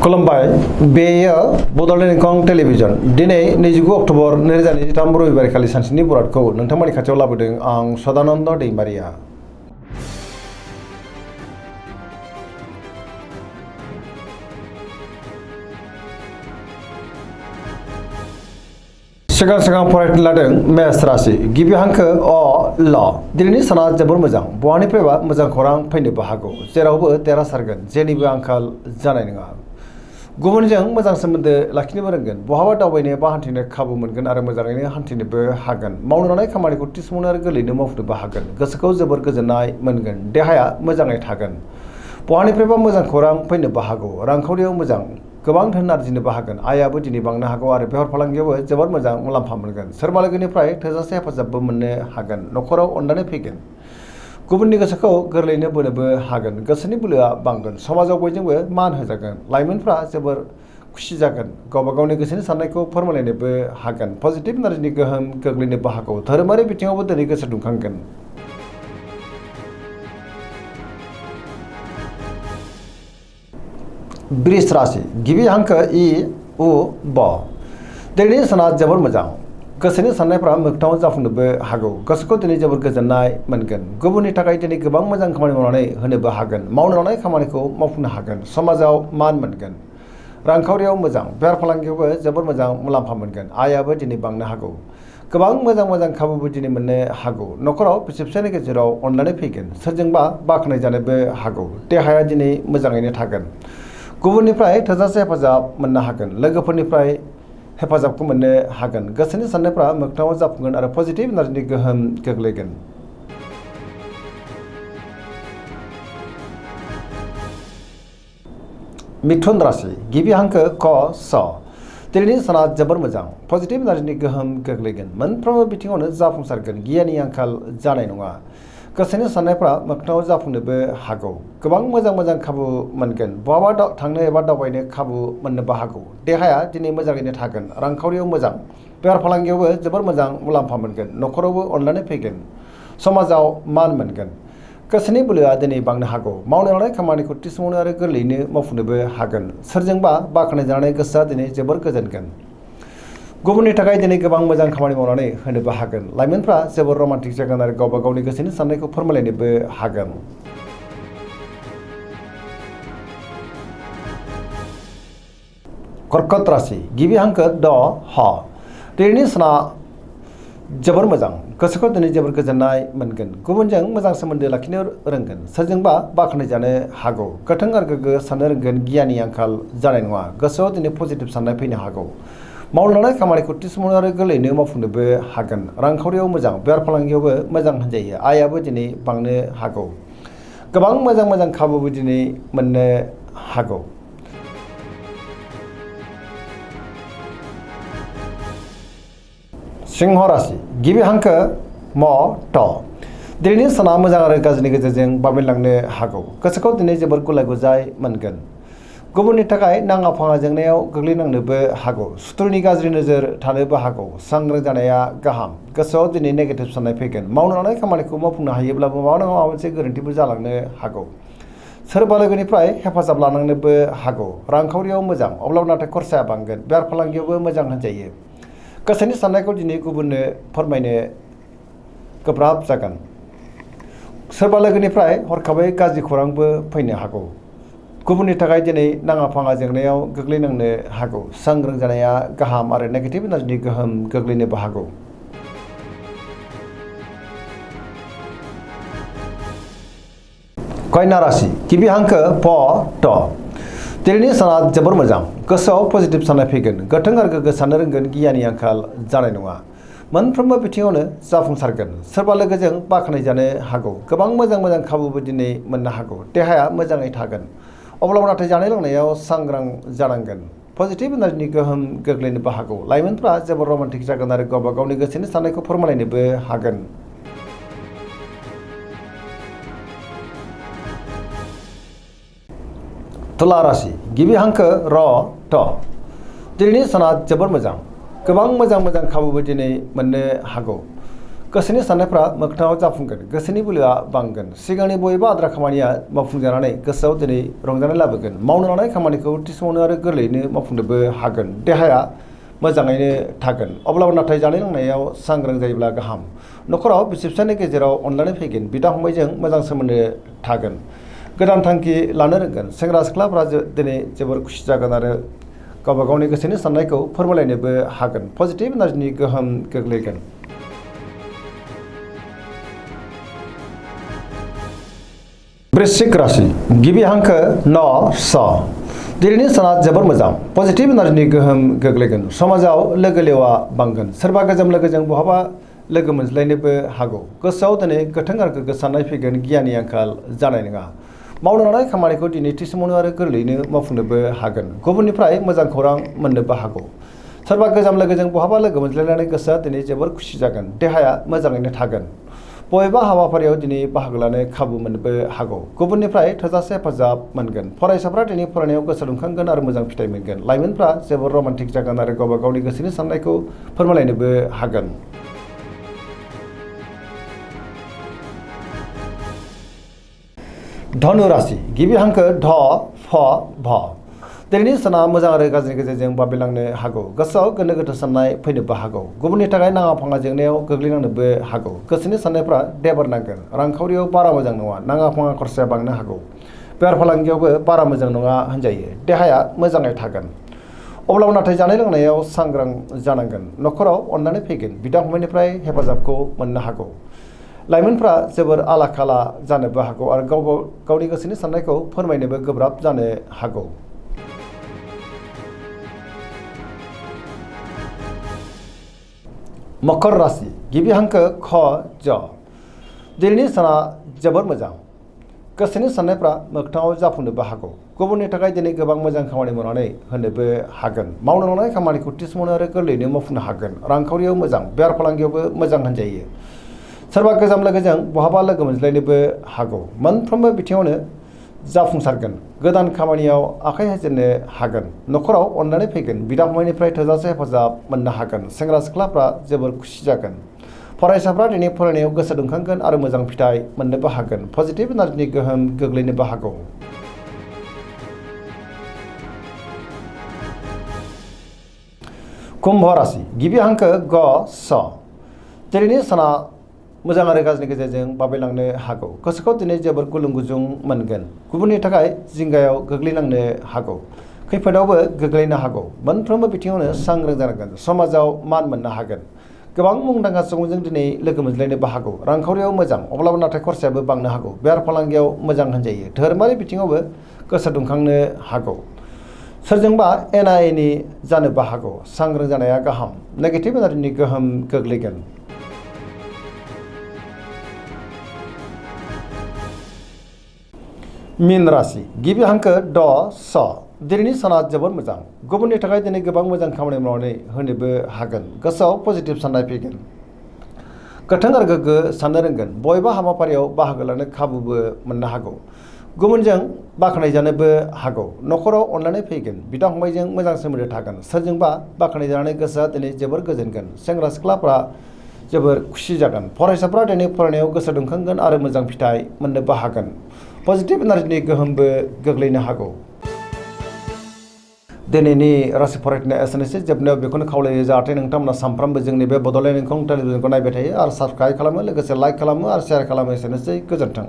खुलुमबाय बेयो बड'लेण्ड इंखं टेलिभिजन दिनै 29 अक्ट'बर 2023 रबिबारखालि सानसेनि बरादखौ नोंथांमोननि खाथियाव लाबोदों आं सदानन्द दैमारिया। सिगां फरायनो लादों मेष राशि गिबि हांखो अ ल दिनैनि साना जोबोर मोजां बहानिफ्रायबा मोजां खौरां फैनोबो हागौ जेरावबो देरहासारगोन जेनिबो आंखाल जानाय नङा। गुबुनजों मोजां सोमोन्दो लाखिनोबो रोंगोन बहाबा दावबायनो बा हान्थिनो खाबु मोनगोन आरो मोजाङैनो हान्थिनोबो हागोन मावनो लानाय खामानिखौ थि समावनो आरो गोरलैनो मावफुंनोबो हागोन गोसोखौ जोबोर गोजोननाय मोनगोन देहाया मोजाङै थागोन बहानिफ्रायबा मोजां खौरां फैनोबो हागौ रांखावरियाव मोजां गोबां धोन आरजिनोबो हागोन आयाबो दिनै बांनो हागौ आरो बेफार फालांगियावबो जोबोर मोजां मुलाम्फा मोनगोन सोरबा लोगोनिफ्राय थोजासे हेफाजाबबो मोननो हागोन न'खराव अननानै फैगोन गुबुननि गोसोखौ गोरलैनो बोनोबो हागोन गोसोनि बोलोआ बांगोन समाजाव बयजोंबो मान होजागोन लाइमोनफ्रा जोबोर खुसि जागोन गावबा गावनि गोसोनि साननायखौ फोरमायलायनोबो हागोन पजिटिभ एनार्जिनि गोहोम गोग्लैनोबो हागौ धोरोमारि बिथिङावबो दिनै गोसो दुंखांगोन। वृष राशि गिबि हांखो इ उ ब दिनैनि साना जोबोर मोजां गोसोनि साननायफ्रा मोगथाङाव जाफुंनोबो हागौ गोसोखौ दिनै जोबोर गोजोननाय मोनगोन गुबुननि थाखाय दिनै गोबां मोजां खामानि मावनानै होनोबो हागोन मावनो लानाय खामानिखौ मावफुंनो हागोन समाजाव मान मोनगोन रांखावरियाव मोजां बेफार फालांगियावबो जोबोर मोजां मुलाम्फा मोनगोन आयाबो दिनै बांनो हागौ गोबां मोजां खाबुबो दिनै मोननो हागौ न'खराव बिसि फिसायनि गेजेराव अननानै फैगोन सोरजोंबा बाख्नाय जानोबो हागौ देहाया दिनै मोजाङैनो थागोन गुबुननिफ्राय थोजासे हेफाजाब मोननो हागोन लोगोफोरनिफ्राय हेफाजाबखौ मोननो हागोन गोसोनि साननायफ्रा मोगथाङाव जाफुंगोन आरो पजिटिभ एनार्जिनि गोहोम गोग्लैगोन। मिथुन राशि गिबि हांखो क स दिनैनि साना जोबोर मोजां पजिटिभ एनार्जिनि गोहोम गोग्लैगोन मोनफ्रोमबो बिथिङावनो जाफुंसारगोन गियाननि आंखाल जानाय नङा गोसोनि साननायफ्रा मोगथाङाव जाफुंनोबो हागौ गोबां मोजां खाबु मोनगोन बहाबा थांनो एबा दावबायनो खाबु मोननोबो हागौ देहाया दिनै मोजाङैनो थागोन रांखावरियाव मोजां बेफार फालांगियावबो जोबोर मोजां मुलाम्फा मोनगोन न'खरावबो अननानै फैगोन समाजाव मान मोनगोन गोसोनि बोलोआ दिनै बांनो हागौ मावनो लानाय खामानिखौ थि समावनो आरो गोरलैयैनो मावफुंनोबो हागोन सोरजोंबा बाख्नाय जानानै गोसोआ दिनै जोबोर गोजोनगोन गुबुननि थाखाय दिनै गोबां मोजां खामानि मावनानै होनोबो हागोन लाइमोनफ्रा जोबोर रमान्टिक जागोन आरो गावबा गावनि गोसोनि साननायखौ फोरमायलायनोबो हागोन। कर्कट राशि गिबि हांखो द ह दिनैनि साना जोबोर मोजां गोसोखौ दिनै जोबोर गोजोननाय मोनगोन गुबुनजों मोजां सोमोन्दो लाखिनो रोंगोन सोरजोंबा बाख्नाय जानो हागौ गोथों आरो गोग्गो साननो रोंगोन गियाननि आंखाल जानाय नङा गोसोआव दिनै पजिटिभ साननाय फैनो हागौ मावनो लानाय खामानिखौ थि समावनो आरो गोरलैयैनो मावफुंनोबो हागोन रांखावरियाव मोजां बेफार फालांगियावबो मोजां होनजायो आयाबो दिनै बांनो हागौ गोबां मोजां खाबुबो दिनै मोननो हागौ। सिंह राशि गिबि हांखो म ट दिनैनि साना मोजां आरो गाज्रिनि गेजेरजों बाबेनलांनो हागौ गोसोखौ दिनै जोबोर गुलाय गुजाय मोनगोन गुबुननि थाखाय नाङा फाङा जेंनायाव गोग्लैनांनोबो हागौ सुथुरनि गाज्रि नोजोर थानोबो हागौ सांग्रां जानाया गाहाम गोसोआव दिनै नेगेटिभ साननाय फैगोन मावनो लानाय खामानिखौ मावफुंनो हायोब्लाबो माबा नङा माबा मोनसे गोरोन्थिबो जालांनो हागौ सोरबा लोगोनिफ्राय हेफाजाब लानांनोबो हागौ रांखावरियाव मोजां अब्लाबो नाथाय खरसाया बांगोन बेफार फालांगियावबो मोजां होनजायो गोसोनि साननायखौ दिनै गुबुननो फोरमायनो गोब्राब जागोन सोरबा लोगोनिफ्राय हरखाबै गाज्रि खौरांबो फैनो हागौ गुबुननि थाखाय दिनै नाङा फाङा जेंनायाव गोग्लैनांनो हागौ सांग्रां जानाया गाहाम आरो नेगेटिभ एनार्जिनि गोहोम गोग्लैनोबो हागौ। कन्या राशि गिबि हांखो प ट दिनैनि साना जोबोर मोजां गोसोआव पजिटिभ साननाय फैगोन गोथों आरो गोग्गो साननो रोंगोन गियाननि आंखाल जानाय नङा मोनफ्रोमबो बिथिङावनो जाफुंसारगोन सोरबा लोगोजों बाख्नाय जानो हागौ गोबां मोजां खाबुबो दिनै मोननो हागौ देहाया मोजाङै थागोन अब्लाबो नाथाय जानाय लोंनायाव सांग्रां जानांगोन पजिटिभ एनार्जिनि गोहोम गोग्लैनोबो हागौ लाइमोनफ्रा जोबोर रमान्टिक जागोन आरो गावबा गावनि गोसोनि साननायखौ फोरमायलायनोबो हागोन। तुला राशि गिबि हांखो र ट दिनैनि साना जोबोर मोजां गोबां मोजां खाबुबो दिनै मोननो हागौ गोसोनि साननायफ्रा मोगथाङाव जाफुंगोन गोसोनि बोलोआ बांगोन सिगांनि बबेबा आद्रा खामानिया मावफुंजानानै गोसोआव दिनै रंजानाय लाबोगोन मावनो लानाय खामानिखौ थि समावनो आरो गोरलैयैनो मावफुंनोबो हागोन देहाया मोजाङैनो थागोन अब्लाबो नाथाय जानाय लोंनायाव सांग्रां जायोब्ला गाहाम नखराव बिसि फिसायनि गेजेराव अनलायनाय फैगोन बिदा फंबायजों मोजां सोमोन्दो थागोन गोदान थांखि लानो रोंगोन सेंग्रा सिख्लाफ्रा दिनै जोबोर खुसि जागोन आरो गावबा गावनि गोसोनि साननायखौ फोरमायलायनोबो हागोन पजिटिभ एनार्जिनि गोहोम गोग्लैगोन वृश्चिक राशि गिबि हांखो न स दिनैनि साना जोबोर मोजां पजिटिभ एनार्जिनि गोहोम गोग्लैगोन समाजाव लोगो लेवा बांगोन सोरबा गोजाम लोगोजों बहाबा लोगो मोनज्लायनोबो हागौ गोसोआव दिनै गोथों आरो गोग्गो साननाय फैगोन गियाननि आंखाल जानाय नङा मावनो लानाय खामानिखौ दिनै थि समावनो आरो गोरलैयैनो मावफुंनोबो हागोन गुबुननिफ्राय मोजां खौरां मोननोबो हागौ सोरबा गोजाम लोगोजों बहाबा लोगो मोनज्लायनानै गोसोआ दिनै जोबोर खुसि जागोन देहाया मोजाङैनो थागोन बबेबा हाबाफारियाव दिनै बाहागो लानो खाबु मोननोबो हागौ गुबुननिफ्राय थोजासे हेफाजाब मोनगोन फरायसाफ्रा दिनै फरायनायाव गोसो दुंखांगोन आरो मोजां फिथाइ मोनगोन लाइमोनफ्रा जोबोर रमान्टिक जागोन आरो गावबा गावनि गोसोनि साननायखौ फोरमायलायनोबो हागोन धनु राशि गिबि हांखो ध फ भ दिनैनि साना मोजां आरो गाज्रिनि गेजेरजों बाबेलांनो हागौ गोसोआव गोनो गोथो साननाय फैनोबो हागौ गुबुननि थाखाय नाङा फाङा जेंनायाव गोग्लैनांनोबो हागौ गोसोनि साननायफ्रा देबार नांगोन रांखावरियाव बारा मोजां नङा नाङा फाङा खरसाया बांनो हागौ बेफार फालांगियावबो बारा मोजां नङा होनजायो देहाया मोजाङै थागोन अब्लाबो नाथाय जानाय लोंनायाव सांग्रां जानांगोन नखराव अननानै फैगोन बिदा फंबायनिफ्राय हेफाजाबखौ मोननो हागौ लाइमोनफ्रा जोबोर आला खाला जानोबो हागौ आरो गावनि गोसोनि साननायखौ फोरमायनोबो गोब्राब जानो हागौ मकर राशि गिबि हांखो ख ज दिनैनि साना जोबोर मोजां गोसोनि साननायफ्रा मोगथाङाव जाफुंनोबो हागौ गुबुननि थाखाय दिनै गोबां मोजां खामानि मावनानै होनोबो हागोन मावनो लानाय खामानिखौ थि समावनो आरो गोरलैयैनो मावफुंनो हागोन रांखावरियाव मोजां बेफार फालांगियावबो मोजां होनजायो सोरबा गोजाम लोगोजों बहाबा लोगो मोनज्लायनोबो हागौ मोनफ्रोमबो बिथिङावनो जाफुंसारगोन गोदान खामानियाव आखाइ होजेननो हागोन नखराव अननानै फैगोन बिदा फंबायनिफ्राय थोजासे हेफाजाब मोननो हागोन सेंग्रा सिख्लाफ्रा जोबोर खुसि जागोन फरायसाफ्रा दिनै फरायनायाव गोसो दुंखांगोन आरो मोजां फिथाइ मोननोबो हागोन पजिटिभ एनार्जिनि गोहोम गोग्लैनोबो हागौ कुम्भ राशि गिबि हांखो ग स दिनैनि साना मोजां आरो गाज्रिनि गेजेरजों बाबेलांनो हागौ गोसोखौ दिनै जोबोर गुलुं गुजुं मोनगोन गुबुननि थाखाय जिंगायाव गोग्लैनांनो हागौ खैफोदावबो गोग्लैनो हागौ मोनफ्रोमबो बिथिङावनो सांग्रां जानांगोन समाजाव मान मोननो हागोन गोबां मुंदांखा सुबुंजों दिनै लोगो मोनज्लायनोबो हागौ रांखावरियाव मोजां अब्लाबो नाथाय खरसायाबो बांनो हागौ बेफार फालांगियाव मोजां होनजायो धोरोमारि बिथिङावबो गोसो दुंखांनो हागौ सोरजोंबा एना एनि जानोबो हागौ सांग्रां जानाया गाहाम नेगेटिभ एनार्जिनि गोहोम गोग्लैगोन मीन राशि गिबि हांखो ड स दिनैनि साना जोबोर मोजां गुबुननि थाखाय दिनै गोबां मोजां खामानि मावनानै होनोबो हागोन गोसोआव पजिटिभ साननाय फैगोन गोथों आरो गोग्गो साननो रोंगोन बबेबा हाबाफारियाव बाहागो लानो खाबुबो मोननो हागौ गुबुनजों बाख्नायजानोबो हागौ नखराव अनलायनाय फैगोन बिदा फंबायजों मोजां सोमोन्दो थागोन सोरजोंबा बाख्नायजानानै गोसोआ दिनै जोबोर गोजोनगोन सेंग्रा सिख्लाफ्रा जोबोर खुसि जागोन फरायसाफ्रा दिनै फरायनायाव गोसो दुंखांगोन आरो मोजां फिथाइ मोननोबो हागोन पजिटिभ एनार्जिनि गोहोमबो गोग्लैनो हागौ दिनैनि राशि फरायनाया एसेनोसै जोबनायाव बेखौनो खावलायो जाहाथे नोंथांमोना सानफ्रामबो जोंनि बे बड'लेण्ड इंखं टेलिभिजनखौ नायबाय थायो आरो साबस्क्राइब खालामो लोगोसे लाइक खालामो आरो शेयार खालामो एसेनोसै गोजोन्थों।